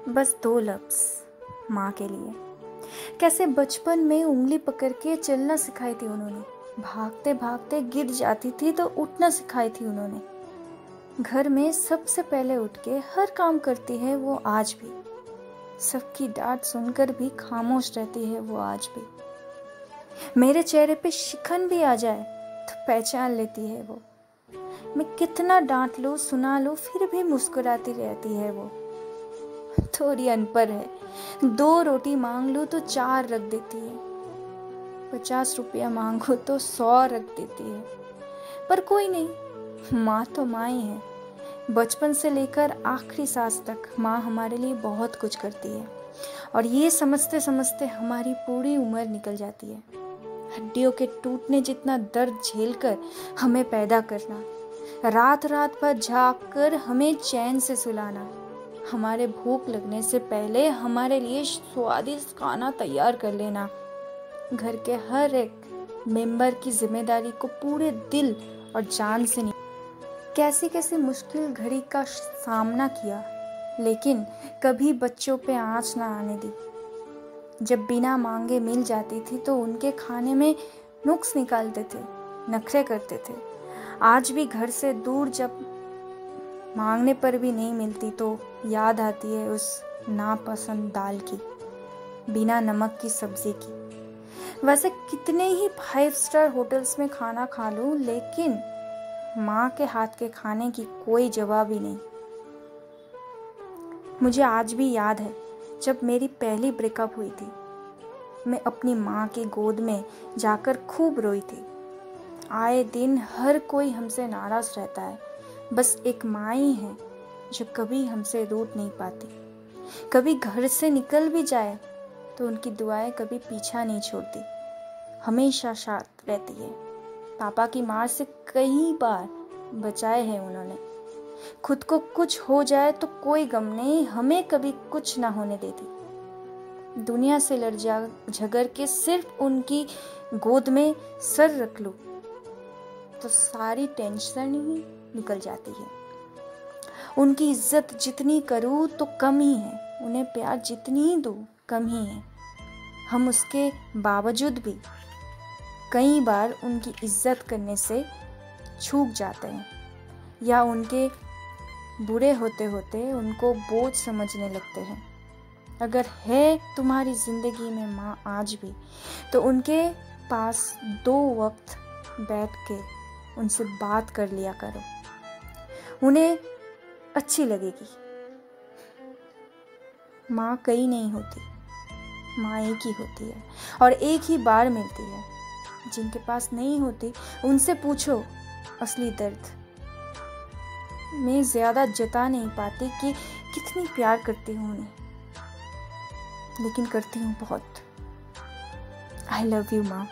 बस 2 लफ्ज़ माँ के लिए। कैसे बचपन में उंगली पकड़ के चलना सिखाई थी उन्होंने, भागते भागते गिर जाती थी तो उठना सिखाई थी उन्होंने। घर में सबसे पहले उठ के हर काम करती है वो आज भी। सबकी डांट सुनकर भी खामोश रहती है वो आज भी। मेरे चेहरे पे शिकन भी आ जाए तो पहचान लेती है वो। मैं कितना डांट लूँ सुना लूँ फिर भी मुस्कुराती रहती है वो। थोड़ी अनपढ़ है, 2 रोटी मांग लूँ तो 4 रख देती है, 50 रुपया मांगो तो 100 रख देती है। पर कोई नहीं, माँ तो माँ ही है। बचपन से लेकर आखिरी सांस तक माँ हमारे लिए बहुत कुछ करती है और ये समझते समझते हमारी पूरी उम्र निकल जाती है। हड्डियों के टूटने जितना दर्द झेलकर हमें पैदा करना, रात रात भर जाग कर हमें चैन से सुलाना, हमारे भूख लगने से पहले हमारे लिए स्वादिष्ट खाना तैयार कर लेना, घर के हर एक मेंबर की जिम्मेदारी को पूरे दिल और जान से कैसी कैसी मुश्किल घड़ी का सामना किया, लेकिन कभी बच्चों पे आँच ना आने दी। जब बिना मांगे मिल जाती थी तो उनके खाने में नुक्स निकालते थे, नखरे करते थे। आज भी घर से दूर जब मांगने पर भी नहीं मिलती तो याद आती है उस नापसंद दाल की, बिना नमक की सब्जी की। वैसे कितने ही 5 स्टार होटल्स में खाना खा लूं, लेकिन माँ के हाथ के खाने की कोई जवाब ही नहीं। मुझे आज भी याद है जब मेरी पहली ब्रेकअप हुई थी, मैं अपनी माँ की गोद में जाकर खूब रोई थी। आए दिन हर कोई हमसे नाराज रहता है, बस एक माँ ही है जो कभी हमसे रूठ नहीं पाती। कभी घर से निकल भी जाए तो उनकी दुआएं कभी पीछा नहीं छोड़ती, हमेशा साथ रहती है। पापा की मार से कई बार बचाए हैं उन्होंने। खुद को कुछ हो जाए तो कोई गम नहीं, हमें कभी कुछ ना होने देती। दुनिया से लड़ जा झगड़ के सिर्फ उनकी गोद में सर रख लूं तो सारी टेंशन ही निकल जाती है। उनकी इज्जत जितनी करूं तो कम ही है, उन्हें प्यार जितनी ही दूं कम ही है। हम उसके बावजूद भी कई बार उनकी इज्जत करने से चूक जाते हैं या उनके बुरे होते होते उनको बोझ समझने लगते हैं। अगर है तुम्हारी ज़िंदगी में माँ आज भी, तो उनके पास 2 वक्त बैठ के उनसे बात कर लिया करो, उन्हें अच्छी लगेगी। माँ कई नहीं होती, माँ एक ही होती है और एक ही बार मिलती है। जिनके पास नहीं होती उनसे पूछो असली दर्द। मैं ज़्यादा जता नहीं पाती कि कितनी प्यार करती हूँ उन्हें, लेकिन करती हूँ बहुत। आई लव यू माँ।